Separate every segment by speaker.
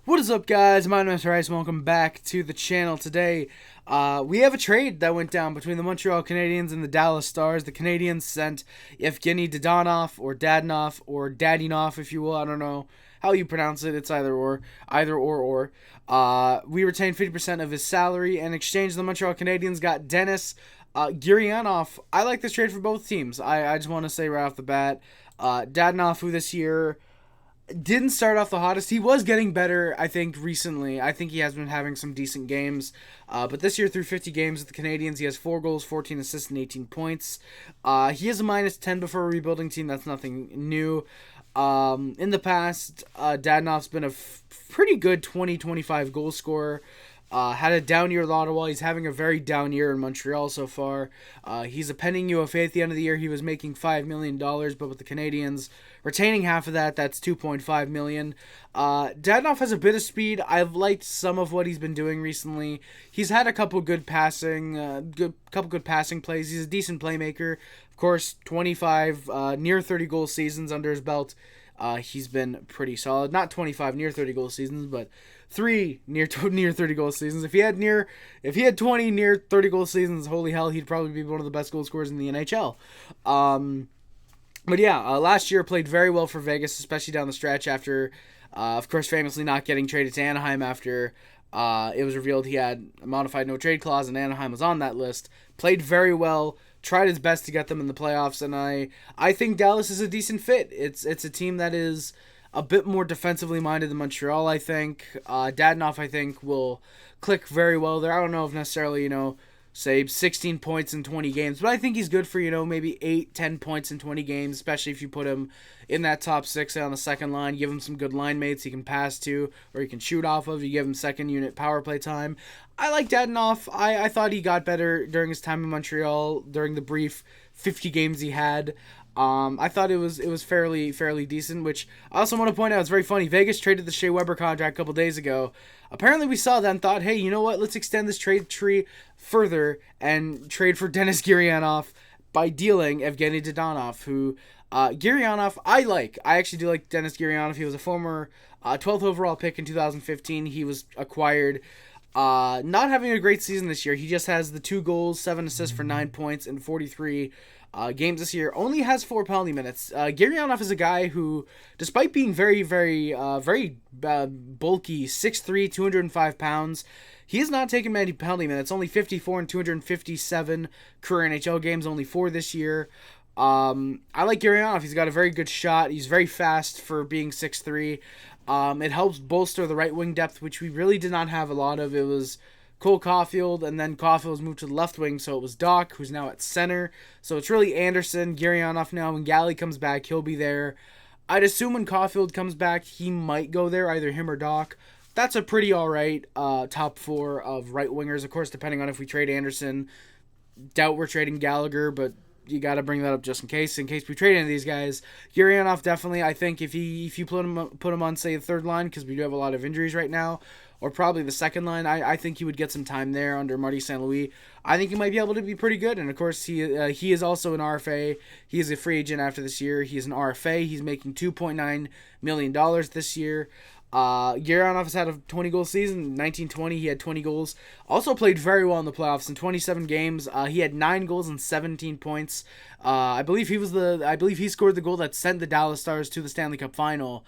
Speaker 1: What is up, guys? My name is Rice. Welcome back to the channel. Today, we have a trade that went down between the Montreal Canadiens and the Dallas Stars. The Canadiens sent Evgeni Dadonov, or Dadonov, if you will. I don't know how you pronounce it. It's either or. We retained 50% of his salary. In exchange, the Montreal Canadiens got Denis Gurianov. I like this trade for both teams. I just want to say right off the bat, Dadonov, who this year didn't start off the hottest. He was getting better, I think, recently. I think he has been having some decent games. But this year, through 50 games with the Canadiens, he has 4 goals, 14 assists, and 18 points. He is a -10 before a rebuilding team. That's nothing new. In the past, Dadonov's been a pretty good 20-25 goal scorer. Had a down year at Ottawa. He's having a very down year in Montreal so far. He's a pending UFA at the end of the year. He was making $5 million, but with the Canadiens retaining half of that, that's $2.5 million. Dadonov has a bit of speed. I've liked some of what he's been doing recently. He's had a couple good passing plays. He's a decent playmaker. Of course, 25 near 30 goal seasons under his belt. He's been pretty solid. Not 25 near 30 goal seasons, but 3 near 30 goal seasons. If he had 20 near 30 goal seasons, holy hell, he'd probably be one of the best goal scorers in the NHL. But yeah, last year played very well for Vegas, especially down the stretch after, of course, famously not getting traded to Anaheim after it was revealed he had a modified no trade clause and Anaheim was on that list. Played very well. Tried his best to get them in the playoffs, and I think Dallas is a decent fit. It's a team that is a bit more defensively minded than Montreal, I think. Dadonov, I think, will click very well there. I don't know if necessarily, say 16 points in 20 games, but I think he's good for, maybe 8-10 points in 20 games, especially if you put him in that top 6 on the second line, give him some good line mates he can pass to or he can shoot off of. You give him second unit power play time. I like Dadonov. I thought he got better during his time in Montreal, during the brief 50 games he had. I thought it was fairly decent, which I also want to point out it's very funny. Vegas traded the Shea Weber contract a couple days ago. Apparently we saw that and thought, hey, you know what? Let's extend this trade tree further and trade for Denis Gurianov by dealing Evgeni Dadonov, who Gurianov I like. I actually do like Denis Gurianov. He was a former 12th overall pick in 2015. He was acquired. Not having a great season this year. He just has the 2 goals, 7 assists for 9 points in 43 games this year. Only has 4 penalty minutes. Gurianov is a guy who, despite being very bulky, 6'3", 205 pounds, he has not taken many penalty minutes. Only 54 in 257 career NHL games. Only 4 this year. I like Gurianov. He's got a very good shot. He's very fast for being 6'3". It helps bolster the right wing depth, which we really did not have a lot of. It was Cole Caulfield, and then Caulfield was moved to the left wing, so it was Doc, who's now at center. So it's really Anderson, Gurianov now. When Galley comes back, he'll be there. I'd assume when Caulfield comes back, he might go there, either him or Doc. That's a pretty alright top 4 of right wingers, of course, depending on if we trade Anderson. Doubt we're trading Gallagher, but you got to bring that up just in case we trade any of these guys. Gurianov, definitely, I think if you put him on, say, the third line, because we do have a lot of injuries right now, or probably the second line, I think he would get some time there under Marty St. Louis. I think he might be able to be pretty good, and of course he is also an RFA. He is a free agent after this year. He is an RFA. He's making $2.9 million this year. Gurianov has had a 20-goal season. 1920, he had 20 goals. Also played very well in the playoffs. In 27 games, he had 9 goals and 17 points. I believe he scored the goal that sent the Dallas Stars to the Stanley Cup final.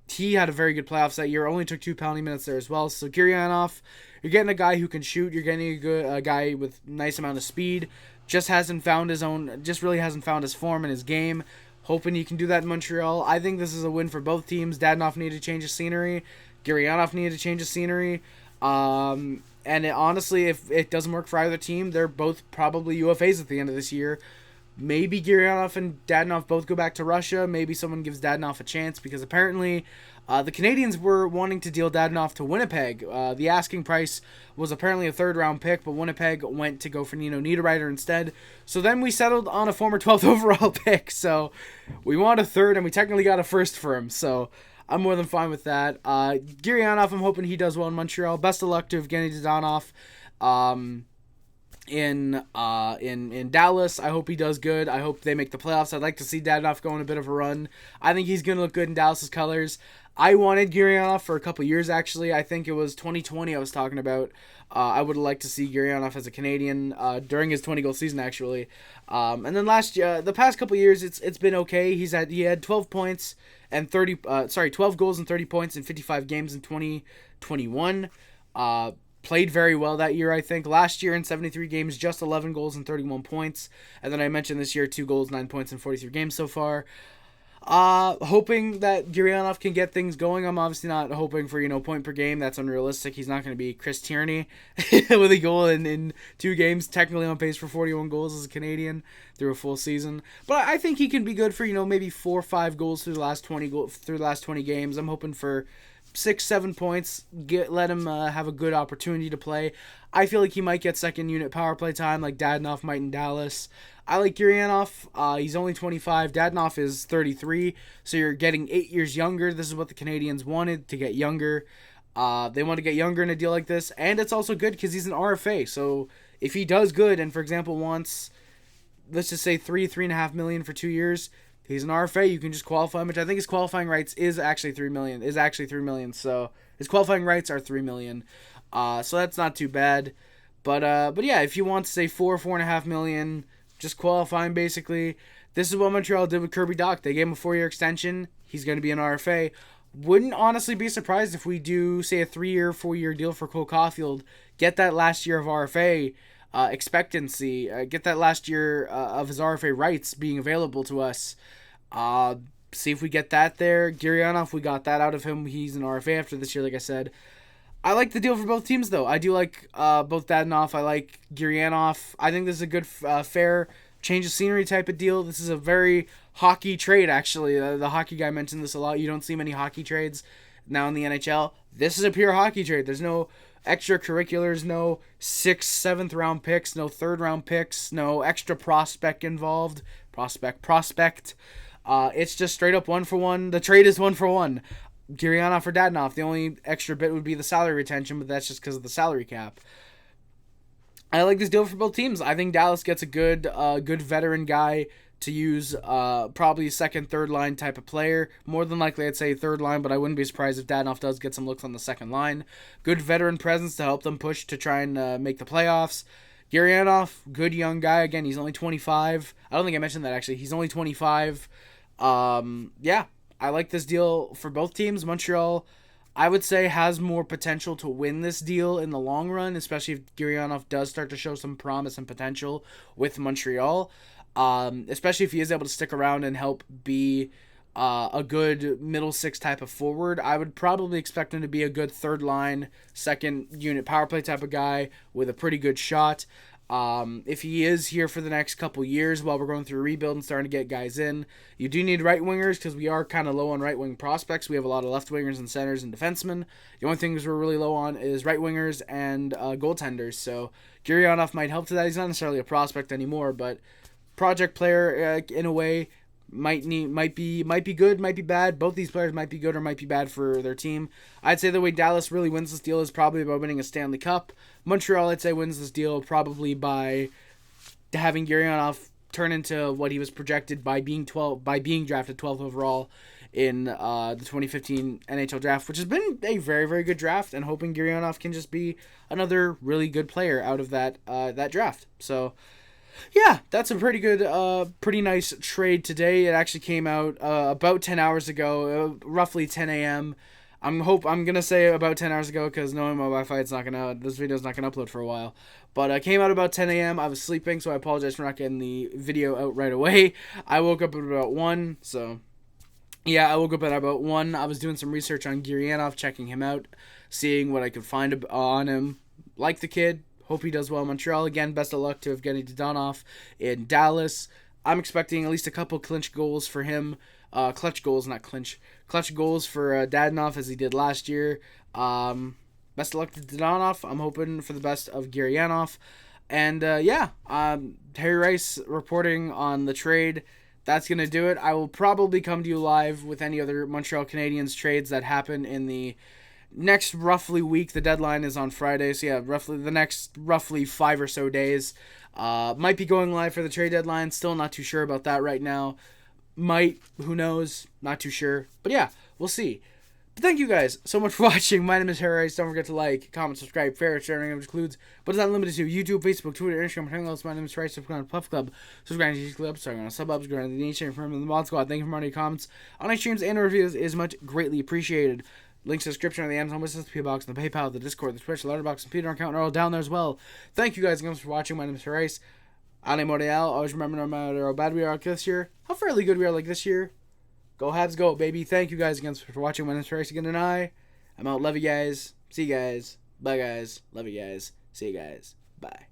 Speaker 1: He had a very good playoffs that year. Only took 2 penalty minutes there as well. So Gurianov, you're getting a guy who can shoot. You're getting a guy with nice amount of speed. Just really hasn't found his form in his game. Hoping he can do that in Montreal. I think this is a win for both teams. Dadonov needed to change his scenery. Gurianov needed to change his scenery. Honestly, if it doesn't work for either team, they're both probably UFAs at the end of this year. Maybe Gurianov and Dadonov both go back to Russia. Maybe someone gives Dadonov a chance, because apparently the Canadiens were wanting to deal Dadonov to Winnipeg. The asking price was apparently a third-round pick, but Winnipeg went to go for Nino Niederreiter instead. So then we settled on a former 12th overall pick. So we want a third, and we technically got a first for him. So I'm more than fine with that. Gurianov, I'm hoping he does well in Montreal. Best of luck to Evgeni Dadonov. In Dallas, I hope he does good. I hope they make the playoffs. I'd like to see Dadonov go on a bit of a run. I think he's going to look good in Dallas's colors. I wanted Gurianov for a couple years, actually. I think it was 2020 I was talking about. I would have liked to see Gurianov as a Canadian during his 20-goal season, actually. And then last year, the past couple years, it's been okay. He had 12 points and 12 goals and 30 points in 55 games in 2021. Played very well that year, I think. Last year in 73 games, just 11 goals and 31 points. And then I mentioned this year, 2 goals, 9 points in 43 games so far. Hoping that Gurianov can get things going. I'm obviously not hoping for, point per game. That's unrealistic. He's not going to be Chris Tierney with a goal in 2 games, technically on pace for 41 goals as a Canadian through a full season. But I think he can be good for, maybe 4 or 5 goals through the last 20 games. I'm hoping for 6-7 points. Let him have a good opportunity to play. I feel like he might get second unit power play time like Dadonov might in Dallas. I like Gurianov. He's only 25. Dadonov is 33, so you're getting 8 years younger. This is what the Canadiens wanted, to get younger. They want to get younger in a deal like this, and it's also good because he's an RFA. So if he does good and, for example, wants, let's just say $3.5 million for 2 years, he's an RFA. You can just qualify him, which I think his qualifying rights is actually $3 million. So his qualifying rights are $3 million. So that's not too bad. But yeah, if you want to say $4.5 million, just qualifying basically. This is what Montreal did with Kirby Dach. They gave him a 4-year extension. He's going to be an RFA. Wouldn't honestly be surprised if we do, say, a 3-year, 4-year deal for Cole Caulfield. Get that last year of RFA expectancy. Get that last year of his RFA rights being available to us. See if we get that there. Gurianov, we got that out of him. He's an RFA after this year, like I said. I like the deal for both teams, though. I do like both Dadonov. I like Gurianov. I think this is a good, fair change of scenery type of deal. This is a very hockey trade, actually. The hockey guy mentioned this a lot. You don't see many hockey trades now in the NHL. This is a pure hockey trade. There's no extracurriculars, no 6th, 7th round picks, no 3rd round picks, no extra prospect involved. Prospect. It's just straight up 1-for-1. The trade is 1-for-1. Gurianov for Dadonov. The only extra bit would be the salary retention, but that's just because of the salary cap. I like this deal for both teams. I think Dallas gets a good veteran guy to use, probably a second, third line type of player. More than likely, I'd say third line, but I wouldn't be surprised if Dadonov does get some looks on the second line. Good veteran presence to help them push to try and make the playoffs. Gurianov, good young guy. Again, he's only 25. I don't think I mentioned that, actually. He's only 25. Yeah. I like this deal for both teams. Montreal, I would say, has more potential to win this deal in the long run, especially if Gurianov does start to show some promise and potential with Montreal, especially if he is able to stick around and help be a good middle six type of forward. I would probably expect him to be a good third line, second unit power play type of guy with a pretty good shot. If he is here for the next couple years while we're going through a rebuild and starting to get guys in, you do need right wingers because we are kind of low on right wing prospects. We have a lot of left wingers and centers and defensemen. The only things we're really low on is right wingers and goaltenders. So Gurianov might help to that. He's not necessarily a prospect anymore, but project player in a way. Might be good, might be bad. Both these players might be good or might be bad for their team. I'd say the way Dallas really wins this deal is probably by winning a Stanley Cup. Montreal, I'd say, wins this deal probably by having Gurianov turn into what he was projected by being drafted 12th overall in the 2015 NHL draft, which has been a very, very good draft, and hoping Gurianov can just be another really good player out of that draft. So yeah, that's a pretty good, pretty nice trade today. It actually came out about 10 hours ago, roughly 10 a.m. I'm gonna say about 10 hours ago because knowing my Wi-Fi, this video's not gonna upload for a while. But it came out about 10 a.m. I was sleeping, so I apologize for not getting the video out right away. I woke up at about 1, so yeah, I woke up at about 1. I was doing some research on Gurianov, checking him out, seeing what I could find on him. Like the kid. Hope he does well in Montreal. Again, best of luck to Evgeni Dadonov in Dallas. I'm expecting at least a couple clinch goals for him. Clutch goals, not clinch. Clutch goals for Dadonov as he did last year. Best of luck to Dadonov. I'm hoping for the best of Gurianov. And Harry Rice reporting on the trade. That's going to do it. I will probably come to you live with any other Montreal Canadiens trades that happen in the next roughly week. The deadline is on Friday, so yeah, the next 5 or so days. Might be going live for the trade deadline. Still not too sure about that right now. Who knows? Not too sure. But yeah, we'll see. But thank you guys so much for watching. My name is Harry. Don't forget to like, comment, subscribe, favorite, sharing, which includes, but it's not limited to YouTube, Facebook, Twitter, Instagram, everything else. My name is Harry. Subscribe to Puff Club. Subscribe to the Club. Starting on sub-ups. Going to the nation from the Mod Squad. Thank you for any comments on my streams and reviews. Is much greatly appreciated. Links to the description of the Amazon Wishlist, the P box, and the PayPal, the Discord, the Twitch, the Letterboxd, and Peter account are all down there as well. Thank you guys again for watching. My name is Harry. Ale Montreal. Always remember, no matter how bad we are like this year, how fairly good we are like this year. Go Habs, go, baby. Thank you guys again for watching. My name is Harry again, and I'm out. Love you guys. See you guys. Bye, guys. Love you guys. See you guys. Bye.